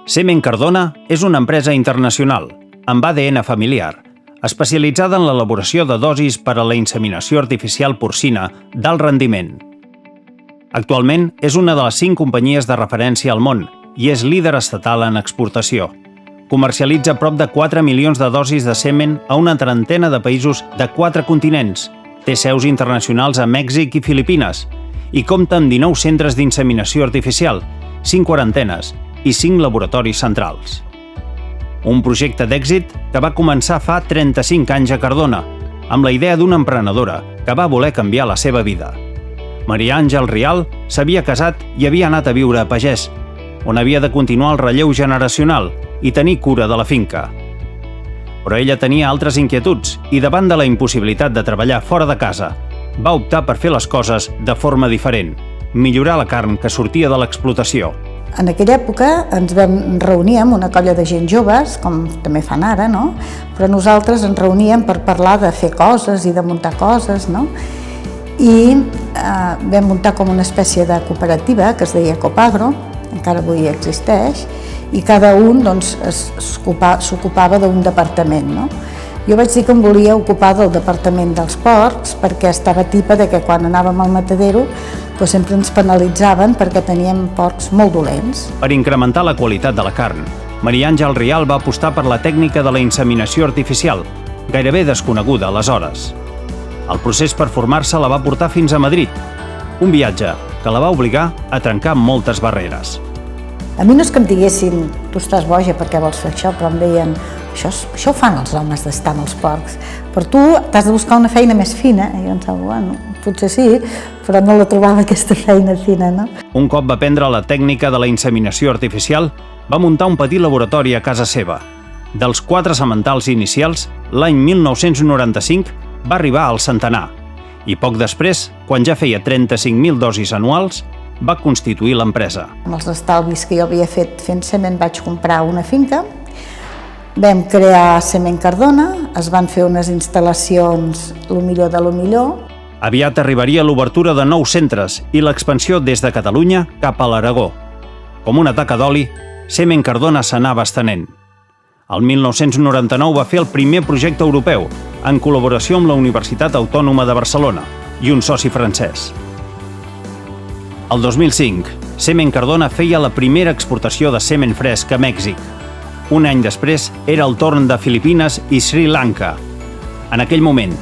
Semen Cardona és una empresa internacional, amb ADN familiar, especialitzada en l'elaboració de dosis per a la inseminació artificial porcina d'alt rendiment. Actualment és una de les 5 companyies de referència al món i és líder estatal en exportació. Comercialitza prop de 4 milions de dosis de semen a una trentena de països de 4 continents. Té seus internacionals a Mèxic i Filipines i compta amb 19 centres d'inseminació artificial, 5 quarantenes i 5 laboratoris centrals. Un projecte d'èxit que va començar fa 35 anys a Cardona, amb la idea d'una emprenedora que va voler canviar la seva vida. Maria Àngel Rial s'havia casat i havia anat a viure a Pagès, on havia de continuar el relleu generacional i tenir cura de la finca. Però ella tenia altres inquietuds i davant de la impossibilitat de treballar fora de casa, va optar per fer les coses de forma diferent, millorar la carn que sortia de l'explotació. En aquella època ens vam reunir amb una colla de gent joves, com també fan ara, no? Però nosaltres ens reuníem per parlar de fer coses i de muntar coses, no? I vam muntar com una espècie de cooperativa que es deia Copagro, encara avui existeix, i cada un doncs, s'ocupava d'un departament, no? Jo vaig dir que em volia ocupar del departament dels porcs perquè estava tipa de que quan anàvem al matadero doncs sempre ens penalitzaven perquè teníem porcs molt dolents. Per incrementar la qualitat de la carn, Maria Àngel Rial va apostar per la tècnica de la inseminació artificial, gairebé desconeguda aleshores. El procés per formar-se la va portar fins a Madrid, un viatge que la va obligar a trencar moltes barreres. A mi no és que em diguessin, tu estàs boja, per què vols fer això? Però em deien, això ho fan els homes d'estar amb els porcs, però tu t'has de buscar una feina més fina. I jo pensava, bueno, potser sí, però no la trobava aquesta feina fina, no? Un cop va aprendre la tècnica de la inseminació artificial, va muntar un petit laboratori a casa seva. Dels 4 sementals inicials, l'any 1995 va arribar al centenar, i poc després, quan ja feia 35.000 dosis anuals, va constituir l'empresa. Amb els estalvis que jo havia fet fent semen vaig comprar una finca, vam crear Semen Cardona, es van fer unes instal·lacions lo millor de lo millor. Aviat arribaria l'obertura de nous centres i l'expansió des de Catalunya cap a l'Aragó. Com una taca d'oli, Semen Cardona s'anava estenent. El 1999 va fer el primer projecte europeu, en col·laboració amb la Universitat Autònoma de Barcelona i un soci francès. El 2005, Semen Cardona feia la primera exportació de semen fresc a Mèxic. Un any després era el torn de Filipines i Sri Lanka. En aquell moment,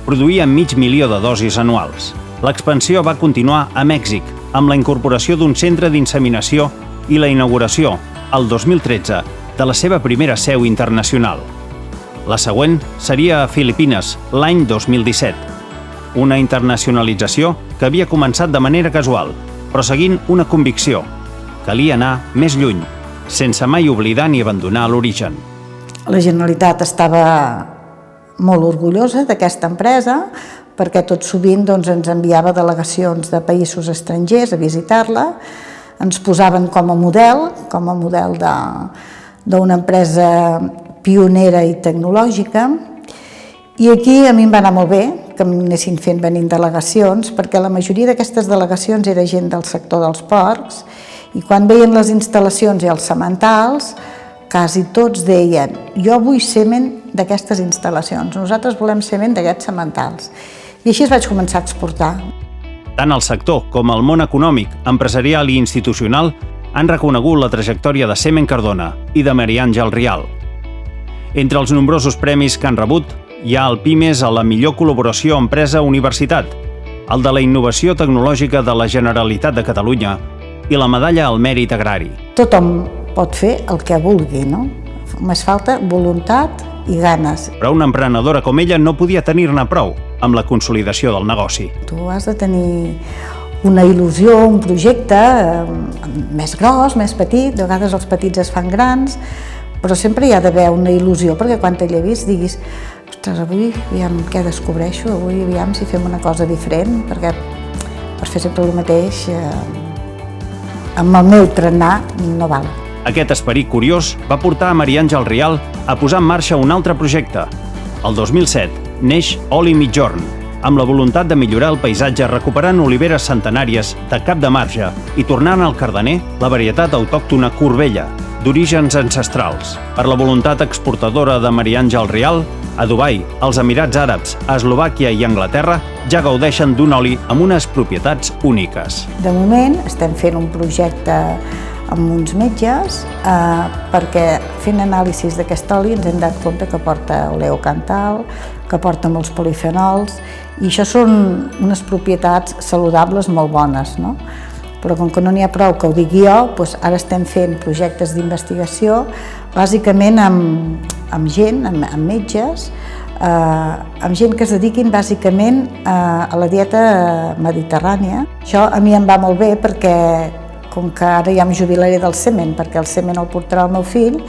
produïa 500.000 de dosis anuals. L'expansió va continuar a Mèxic, amb la incorporació d'un centre d'inseminació i la inauguració, el 2013, de la seva primera seu internacional. La següent seria a Filipines, l'any 2017. Una internacionalització que havia començat de manera casual, però seguint una convicció: calia anar més lluny, sense mai oblidar ni abandonar l'origen. La Generalitat estava molt orgullosa d'aquesta empresa perquè tot sovint doncs, ens enviava delegacions de països estrangers a visitar-la, ens posaven com a model d'una empresa pionera i tecnològica, i aquí a mi em va anar molt bé que m'anessin fent venint delegacions, perquè la majoria d'aquestes delegacions era gent del sector dels porcs, i quan veien les instal·lacions i els sementals, quasi tots deien: jo vull semen d'aquestes instal·lacions, nosaltres volem semen d'aquests sementals. I així es vaig començar a exportar. Tant el sector com el món econòmic, empresarial i institucional han reconegut la trajectòria de Semen Cardona i de Maria Àngel Rial. Entre els nombrosos premis que han rebut, hi ha el PIMES a la millor col·laboració empresa-universitat, el de la innovació tecnològica de la Generalitat de Catalunya i la medalla al mèrit agrari. Tothom pot fer el que vulgui, no? Només falta voluntat i ganes. Però una emprenedora com ella no podia tenir-ne prou amb la consolidació del negoci. Tu has de tenir una il·lusió, un projecte més gros, més petit, de vegades els petits es fan grans, però sempre hi ha d'haver una il·lusió, perquè quan te llevis diguis: ostres, avui aviam què descobreixo, avui aviam si fem una cosa diferent, perquè per fer sempre el mateix amb el meu trenar no val. Aquest esperit curiós va portar a Maria Àngel Rial a posar en marxa un altre projecte. El 2007 neix Oli Migjorn, amb la voluntat de millorar el paisatge recuperant oliveres centenàries de Cap de Marge i tornant al Cardener la varietat autòctona Corbella, d'orígens ancestrals, per la voluntat exportadora de Maria Àngel Rial, a Dubai, als Emirats Àrabs, a Eslovàquia i Anglaterra ja gaudeixen d'un oli amb unes propietats úniques. De moment estem fent un projecte amb uns metges perquè fent anàlisis d'aquest oli ens hem dat compte que porta oleocantal, que porta molts polifenols i això són unes propietats saludables molt bones, no? Però com que no n'hi ha prou que ho digui jo, doncs ara estem fent projectes d'investigació bàsicament amb gent, amb metges, amb gent que es dediquin bàsicament a la dieta mediterrània. Això a mi em va molt bé perquè com que ara ja em jubilaré del semen, perquè el semen el portarà el meu fill,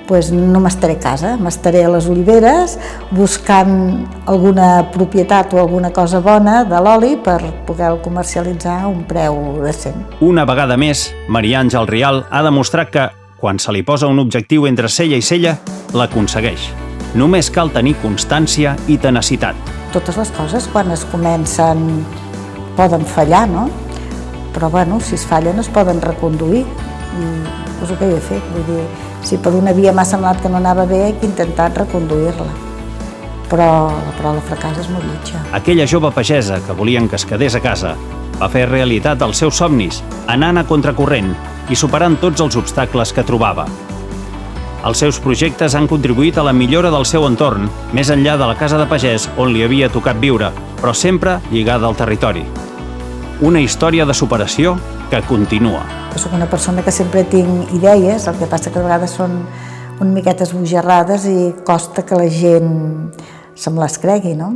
doncs no m'estaré a casa, m'estaré a les oliveres buscant alguna propietat o alguna cosa bona de l'oli per poder-lo comercialitzar a un preu decent. Una vegada més, Maria Àngel Rial ha demostrat que, quan se li posa un objectiu entre cella i cella, l'aconsegueix. Només cal tenir constància i tenacitat. Totes les coses, quan es comencen, poden fallar, no? Però, bueno, si es fallen es poden reconduir. I és el que jo he fet. Vull dir, si per una via m'ha semblat que no anava bé, he intentat reconduir-la. Però el fracàs és molt lletja. Aquella jove pagesa que volien que es quedés a casa va fer realitat els seus somnis, anant a contracorrent i superant tots els obstacles que trobava. Els seus projectes han contribuït a la millora del seu entorn, més enllà de la casa de pagès on li havia tocat viure, però sempre lligada al territori. Una història de superació que continua. Soc una persona que sempre tinc idees, el que passa que de vegades són una miqueta esbojarrades i costa que la gent se'm les cregui, no?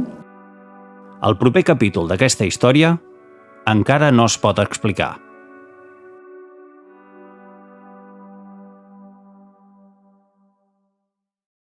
El proper capítol d'aquesta història encara no es pot explicar.